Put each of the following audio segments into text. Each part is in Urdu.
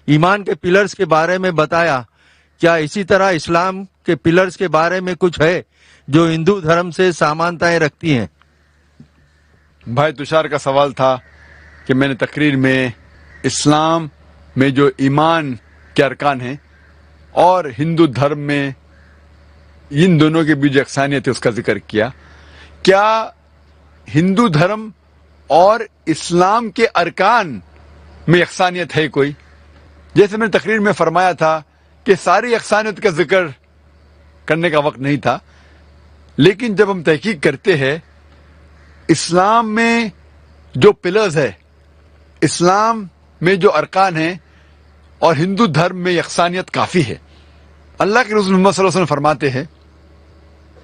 ایمان کے پلرز کے بارے میں بتایا. کیا اسی طرح اسلام کے پلرز کے بارے میں کچھ ہے جو ہندو دھرم سے سامانتائیں رکھتی ہیں؟ بھائی تشار کا سوال تھا کہ میں نے تقریر میں اسلام میں جو ایمان کے ارکان ہیں اور ہندو دھرم میں ان دونوں کے بیچ جو یکسانیت ہے اس کا ذکر کیا. کیا ہندو دھرم اور اسلام کے ارکان میں یکسانیت ہے کوئی؟ جیسے میں نے تقریر میں فرمایا تھا کہ ساری یکسانیت کا ذکر کرنے کا وقت نہیں تھا، لیکن جب ہم تحقیق کرتے ہیں اسلام میں جو پلرز ہے، اسلام میں جو ارکان ہیں اور ہندو دھرم میں یکسانیت کافی ہے. اللہ کے رسول محمد صلی اللہ علیہ وسلم فرماتے ہیں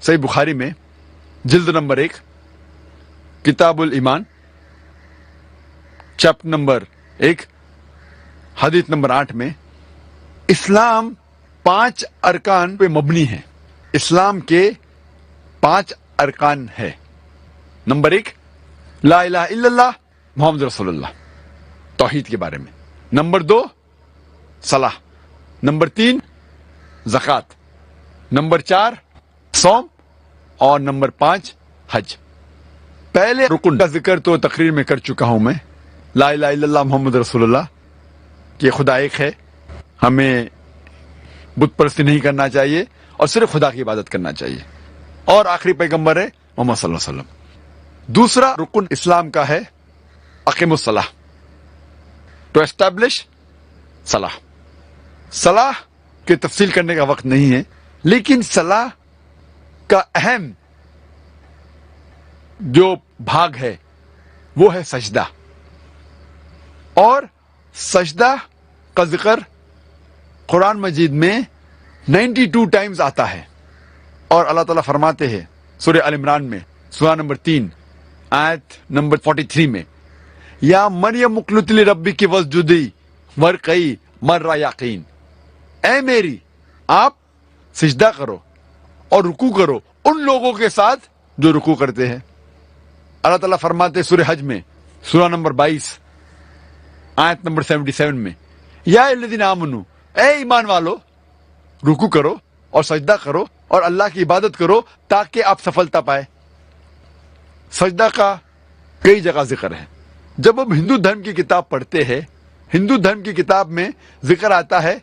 صحیح بخاری میں جلد نمبر 1 کتاب الایمان چیپٹر نمبر 1 حدیث نمبر 8 میں اسلام 5 ارکان پہ مبنی ہے. اسلام کے 5 ارکان ہے. نمبر 1 لا الہ الا اللہ محمد رسول اللہ، توحید کے بارے میں. نمبر 2 صلاح. نمبر 3 زکوٰۃ. نمبر 4 صوم. اور نمبر 5 حج. پہلے رکن کا ذکر تو تقریر میں کر چکا ہوں میں، لا الہ الا اللہ محمد رسول اللہ، کہ خدا ایک ہے، ہمیں بت پرستی نہیں کرنا چاہیے اور صرف خدا کی عبادت کرنا چاہیے، اور آخری پیغمبر ہے محمد صلی اللہ علیہ وسلم. دوسرا رکن اسلام کا ہے اقیم الصلاح، ٹو اسٹیبلش صلاح. صلاح کی تفصیل کرنے کا وقت نہیں ہے، لیکن صلاح کا اہم جو بھاگ ہے وہ ہے سجدہ، اور سجدہ کا ذکر قرآن مجید میں 92 ٹائمز آتا ہے. اور اللہ تعالیٰ فرماتے ہیں سورہ ال عمران میں سورہ نمبر 3 آیت نمبر 43 میں یا مریم اقنتی لربک واسجدی وارکعی مع الراکعین، اے میری آپ سجدہ کرو اور رکوع کرو ان لوگوں کے ساتھ جو رکوع کرتے ہیں. اللہ تعالیٰ فرماتے سورہ حج میں سورہ نمبر 22 آیت نمبر 77 میں یا الذین آمنوا، اے ایمان والو رکوع کرو اور سجدہ کرو اور اللہ کی عبادت کرو تاکہ آپ سفلتا پائے. سجدہ کا کئی جگہ ذکر ہے. جب ہم ہندو دھرم کی کتاب پڑھتے ہیں، ہندو دھرم کی کتاب میں ذکر آتا ہے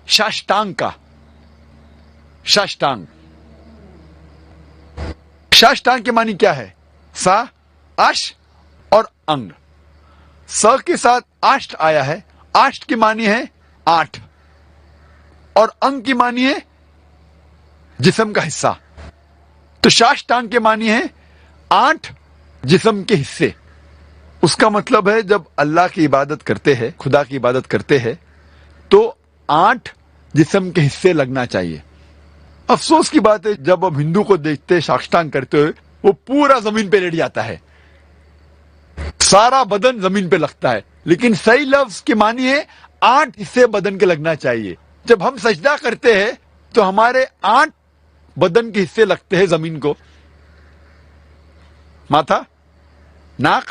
شاشٹانگ کا. شاشٹانگ، شاشٹانگ کے معنی کیا ہے؟ سا، اش اور انگ. س کے ساتھ آشٹ آیا ہے، آشٹ کی معنی ہے 8 اور انگ کی معنی ہے جسم کا حصہ. تو شاشٹانگ کے معنی ہے 8 جسم کے حصے. اس کا مطلب ہے جب اللہ کی عبادت کرتے ہیں، خدا کی عبادت کرتے ہیں تو 8 جسم کے حصے لگنا چاہیے. افسوس کی بات ہے جب ہم ہندو کو دیکھتے شاشٹانگ کرتے ہوئے وہ پورا زمین پہ لیٹ جاتا ہے، سارا بدن زمین پہ لگتا ہے، لیکن صحیح لفظ کے معنی ہے 8 حصے بدن کے لگنا چاہیے. جب ہم سجدہ کرتے ہیں تو ہمارے 8 بدن کے حصے لگتے ہیں زمین کو، ماتھا، ناک،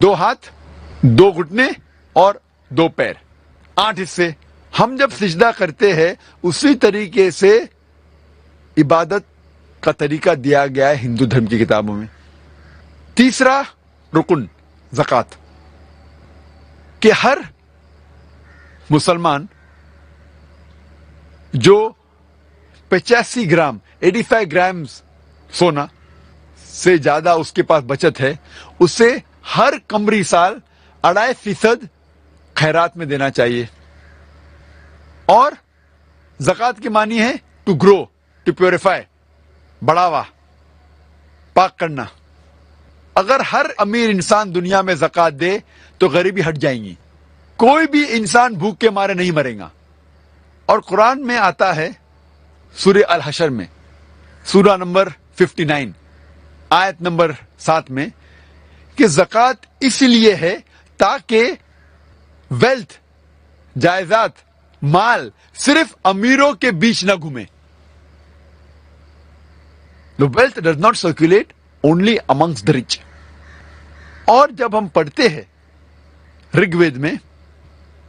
2 ہاتھ، 2 گھٹنے اور 2 پیر، 8 حصے. ہم جب سجدہ کرتے ہیں اسی طریقے سے عبادت کا طریقہ دیا گیا ہے ہندو دھرم کی کتابوں میں. تیسرا رکن زکوٰۃ، کہ ہر مسلمان جو 85 گرام 85 گرام سونا سے زیادہ اس کے پاس بچت ہے اسے ہر قمری سال 2.5% خیرات میں دینا چاہیے. اور زکوٰۃ کی معنی ہے ٹو گرو، ٹو پیوریفائی، بڑھاوا، پاک کرنا. اگر ہر امیر انسان دنیا میں زکوٰۃ دے تو غریبی ہٹ جائیں گی، کوئی بھی انسان بھوک کے مارے نہیں مرے گا. اور قرآن میں آتا ہے سورہ الحشر میں سورہ نمبر 59 آیت نمبر 7 میں کہ زکوٰۃ اس لیے ہے تاکہ ویلتھ، جائیداد، مال صرف امیروں کے بیچ نہ گھومے. The wealth does not circulate only amongst the rich. اور جب ہم پڑھتے ہیں رگ وید میں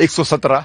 117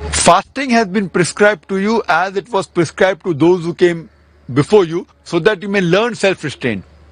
Fasting has been prescribed to you as it was prescribed to those who came before you, so that you may learn self-restraint.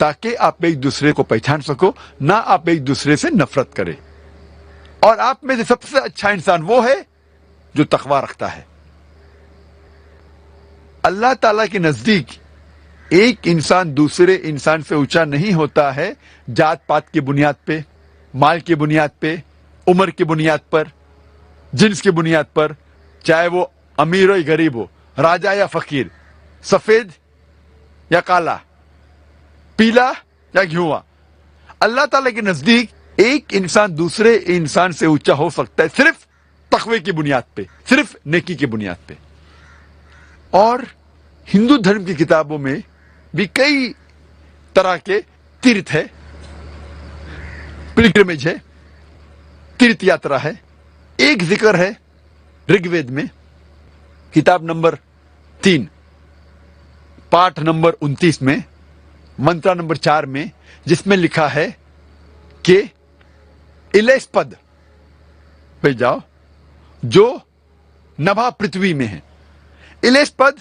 تاکہ آپ ایک دوسرے کو پہچان سکو، نہ آپ ایک دوسرے سے نفرت کرے. اور آپ میں سے سب سے اچھا انسان وہ ہے جو تقوی رکھتا ہے. اللہ تعالیٰ کے نزدیک ایک انسان دوسرے انسان سے اونچا نہیں ہوتا ہے جات پات کی بنیاد پہ، مال کی بنیاد پہ، عمر کی بنیاد پر، جنس کی بنیاد پر، چاہے وہ امیر ہو یا غریب ہو، راجا یا فقیر، سفید یا کالا، پیلا یا گھیوا. اللہ تعالیٰ کے نزدیک ایک انسان دوسرے انسان سے اونچا ہو سکتا ہے صرف تقوی کی بنیاد پہ، صرف نیکی کی بنیاد پہ. اور ہندو دھرم کی کتابوں میں بھی کئی طرح کے تیرتھ ہے، پلگرمیج ہے، تیرتھ یاترا ہے. ایک ذکر ہے رگ وید میں، کتاب نمبر 3، پاٹ نمبر 29 میں، منترا نمبر 4 میں، جس میں لکھا ہے کہ الیس پد پہ جاؤ جو نبھا پرتھوی میں ہے. الیس پد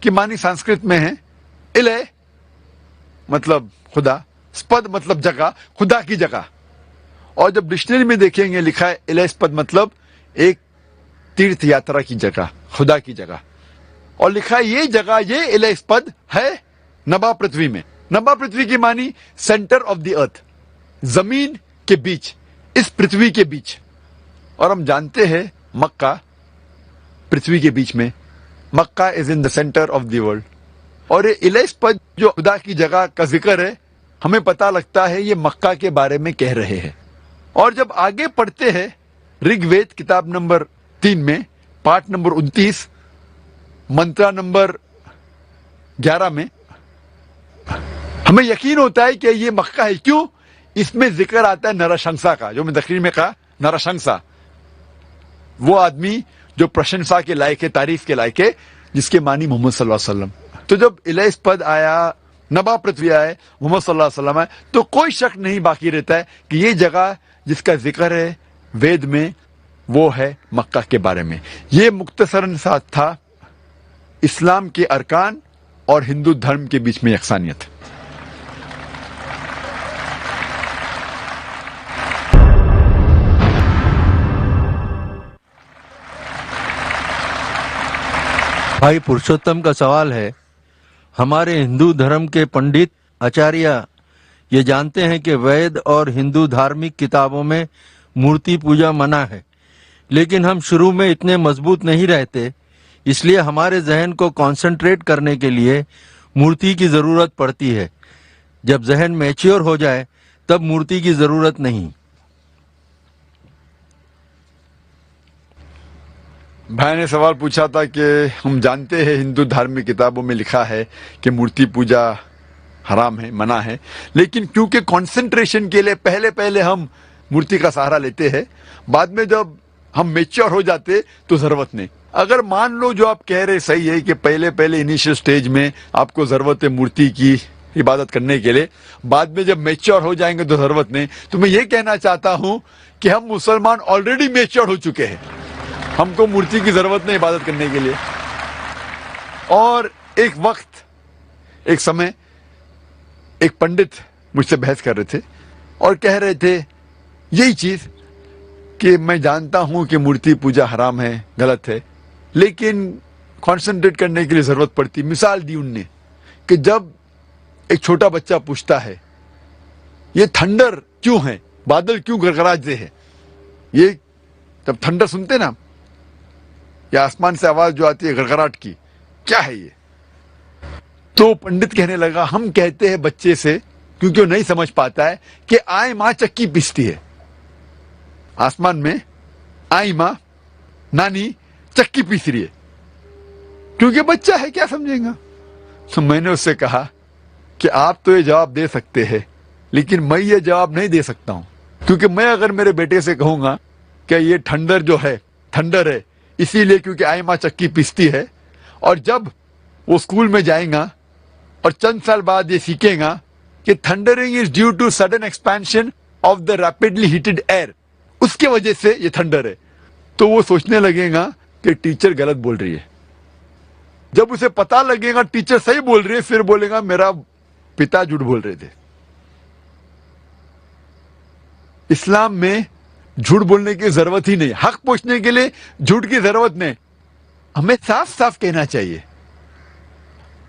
کی معنی سنسکرت میں ہے الے مطلب خدا، سپد مطلب جگہ، خدا کی جگہ. اور جب ڈکشنری میں دیکھیں گے لکھا ہے الیس پد مطلب ایک تیرتھ یاترا کی جگہ، خدا کی جگہ. اور لکھا ہے یہ جگہ، یہ الیس پد ہے نبھا پرتھوی میں. نبھا پرتھوی کی معنی سینٹر آف دی ارتھ، زمین کے بیچ، اس پرتھوی کے بیچ. اور ہم جانتے ہیں مکہ پرتھوی کے بیچ میں، مکہ از ان دا سینٹر آف دی ورلڈ. اور یہ الیس پد جو خدا کی جگہ کا ذکر ہے، ہمیں پتہ لگتا ہے یہ مکہ کے بارے میں کہہ رہے ہیں. اور جب آگے پڑھتے ہیں رگ وید کتاب نمبر 3 میں، پاٹ نمبر 29، منترا نمبر 11 میں، ہمیں یقین ہوتا ہے کہ یہ مکہ ہے. کیوں؟ اس میں ذکر آتا ہے نرشنسا کا، جو میں تقریر میں کہا نرشنسا، وہ آدمی جو پرشنسا کے لائق ہے، تعریف کے لائق ہے، جس کے معنی محمد صلی اللہ علیہ وسلم. تو جب الیس پد آیا، نبھا پرتھوی آئے، محمد صلی اللہ علیہ وسلم آئے، تو کوئی شک نہیں باقی رہتا ہے کہ یہ جگہ جس کا ذکر ہے وید میں وہ ہے مکہ کے بارے میں. یہ مختصراً ساتھ تھا اسلام کے ارکان اور ہندو دھرم کے بیچ میں یکسانیت. بھائی پرشوتم کا سوال ہے، ہمارے ہندو دھرم کے پنڈت آچاریہ یہ جانتے ہیں کہ وید اور ہندو دھارمک کتابوں میں مورتی پوجا منع ہے، لیکن ہم شروع میں اتنے مضبوط نہیں رہتے، اس لیے ہمارے ذہن کو کانسنٹریٹ کرنے کے لیے مورتی کی ضرورت پڑتی ہے. جب ذہن میچیور ہو جائے تب مورتی کی ضرورت نہیں. بھائی نے سوال پوچھا تھا کہ ہم جانتے ہیں ہندو دھارمک کتابوں میں لکھا ہے کہ مورتی پوجا حرام ہے، منع ہے، لیکن کیونکہ کانسنٹریشن کے لیے پہلے ہم مورتی کا سہارا لیتے ہیں، بعد میں جب ہم میچور ہو جاتے تو ضرورت نہیں. اگر مان لو جو آپ کہہ رہے صحیح ہے کہ پہلے انیشیل سٹیج میں آپ کو ضرورت ہے مورتی کی عبادت کرنے کے لیے، بعد میں جب میچور ہو جائیں گے تو ضرورت نہیں. تو میں یہ کہنا چاہتا ہوں کہ ہم مسلمان آلریڈی میچور ہو چکے ہیں، ہم کو مورتی کی ضرورت نہیں عبادت کرنے کے لیے. اور ایک سمے ایک پنڈت مجھ سے بحث کر رہے تھے اور کہہ رہے تھے یہی چیز کہ میں جانتا ہوں کہ مورتی پوجا حرام ہے، غلط ہے، لیکن کانسنٹریٹ کرنے کے لیے ضرورت پڑتی. مثال دی ان نے کہ جب ایک چھوٹا بچہ پوچھتا ہے یہ تھنڈر کیوں ہے، بادل کیوں گڑگڑاتے ہیں، یہ جب تھنڈر سنتے نا یا آسمان سے آواز جو آتی ہے گڑگڑاہٹ کی، کیا ہے یہ؟ تو پنڈت کہنے لگا ہم کہتے ہیں بچے سے، کیونکہ وہ نہیں سمجھ پاتا ہے، کہ آئیں ماں چکی پیستی ہے. آسمان میں آئیں ماں نانی چکی پیس رہی ہے، کیونکہ بچہ ہے، کیا سمجھیں گا. تو میں نے اس سے کہا کہ آپ تو یہ جواب دے سکتے ہیں، لیکن میں یہ جواب نہیں دے سکتا ہوں، کیونکہ میں اگر میرے بیٹے سے کہوں گا کہ یہ ٹھنڈر جو ہے ٹھنڈر ہے اسی لیے کیونکہ آئی ماں چکی پیستی ہے، اور جب وہ اسکول میں جائیں گا اور چند سال بعد یہ سیکھیں گا کہ thundering is due to sudden expansion of the rapidly heated air, اس کی وجہ سے یہ تھنڈر ہے، تو وہ سوچنے لگے گا کہ ٹیچر غلط بول رہی ہے. جب اسے پتا لگے گا ٹیچر صحیح بول رہی ہے، پھر بولے گا میرا پتا جھوٹ بول رہے تھے. اسلام میں جھوٹ بولنے کی ضرورت ہی نہیں, حق پوچھنے کے لیے جھوٹ کی ضرورت نہیں. ہمیں صاف صاف کہنا چاہیے,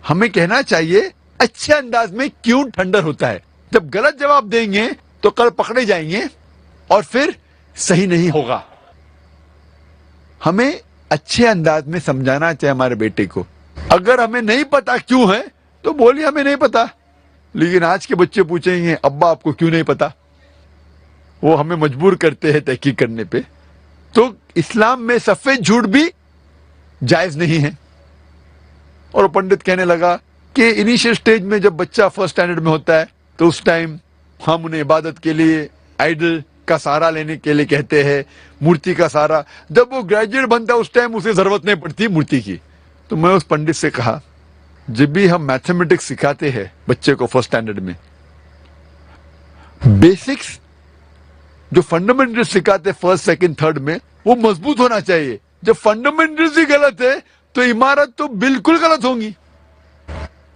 ہمیں کہنا چاہیے اچھے انداز میں کیوں ٹھنڈر ہوتا ہے. جب غلط جواب دیں گے تو کل پکڑے جائیں گے اور پھر صحیح نہیں ہوگا. ہمیں اچھے انداز میں سمجھانا چاہیے ہمارے بیٹے کو. اگر ہمیں نہیں پتا کیوں ہے تو بولیے ہمیں نہیں پتا. لیکن آج کے بچے پوچھیں گے ابا آپ کو کیوں نہیں پتا, وہ ہمیں مجبور کرتے ہیں تحقیق کرنے پہ. تو اسلام میں سفید جھوٹ بھی جائز نہیں ہے. اور پنڈت کہنے لگا کہ انیشیل سٹیج میں جب بچہ فرسٹ اسٹینڈرڈ میں ہوتا ہے تو اس ٹائم ہم انہیں عبادت کے لیے آئیڈل کا سہارا لینے کے لیے کہتے ہیں, مورتی کا سہارا. جب وہ گریجویٹ بنتا ہے اس ٹائم اسے ضرورت نہیں پڑتی مورتی کی. تو میں اس پنڈت سے کہا جب بھی ہم میتھمیٹکس سکھاتے ہیں بچے کو فرسٹ اسٹینڈرڈ میں, بیسکس جو فنڈامنٹل سکھاتے فرسٹ سیکنڈ تھرڈ میں وہ مضبوط ہونا چاہیے. جب فنڈامنٹلز ہی غلط ہے تو عمارت تو بالکل غلط ہوں گی.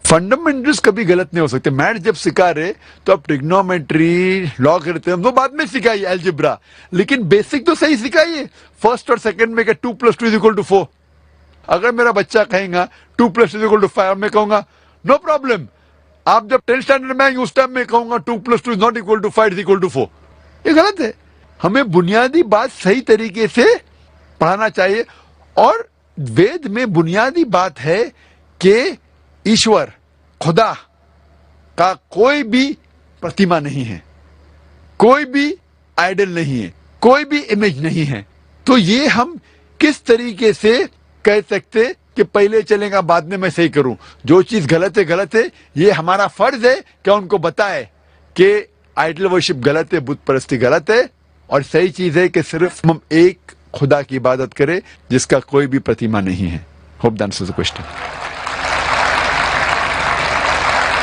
فنڈامنٹلز کبھی غلط نہیں ہو سکتے. میتھ جب سکھا رہے تو اب ٹریگنومیٹری, لاگرتھم وہ بعد میں سکھائیے, الجبرا, لیکن بیسک تو صحیح سکھائیے. فرسٹ اور سیکنڈ میں کہ 2 + 2 = 4. اگر میرا بچہ کہیں گا 2 + 2 = 5, میں کہوں گا نو پرابلم. آپ جب 10th اسٹینڈرڈ میں آئیں گے اس ٹائم میں کہوں گا 2 + 2 ≠ 5 = 4. یہ غلط ہے. ہمیں بنیادی بات صحیح طریقے سے پڑھانا چاہیے. اور وید میں بنیادی بات ہے کہ ایشور, خدا کا کوئی بھی پرتیما نہیں ہے, کوئی بھی آئیڈل نہیں ہے, کوئی بھی امیج نہیں ہے. تو یہ ہم کس طریقے سے کہہ سکتے کہ پہلے چلیں گا بعد میں صحیح کروں. جو چیز غلط ہے غلط ہے. یہ ہمارا فرض ہے کہ ان کو بتائے کہ آئیڈل ورشپ غلط ہے, بت پرستی غلط ہے, اور صحیح چیز ہے کہ صرف ہم ایک خدا کی عبادت کرے جس کا کوئی بھی پرتیما نہیں ہے. Hope that answers the question.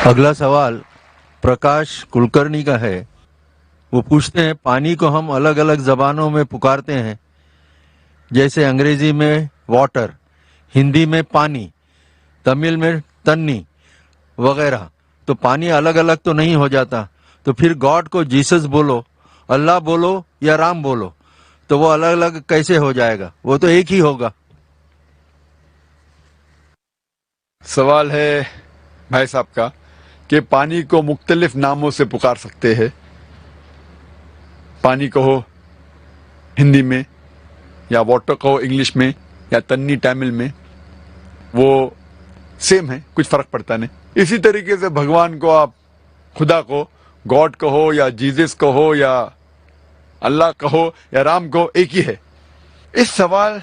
اگلا سوال پرکاش کلکرنی کا ہے. وہ پوچھتے ہیں پانی کو ہم الگ الگ زبانوں میں پکارتے ہیں, جیسے انگریزی میں واٹر, ہندی میں پانی, تمل میں تنی وغیرہ. تو پانی الگ الگ تو نہیں ہو جاتا, تو پھر گاڈ کو جیسس بولو, اللہ بولو یا رام بولو, تو وہ الگ الگ کیسے ہو جائے گا؟ وہ تو ایک ہی ہوگا. سوال ہے بھائی صاحب کا کہ پانی کو مختلف ناموں سے پکار سکتے ہیں. پانی کہو ہندی میں, یا واٹر کہو انگلش میں, یا تنی تامل میں, وہ سیم ہے, کچھ فرق پڑتا نہیں. اسی طریقے سے بھگوان کو آپ خدا کو گاڈ کہو یا جیزس کہو یا اللہ کہو یا رام کہو, ایک ہی ہے. اس سوال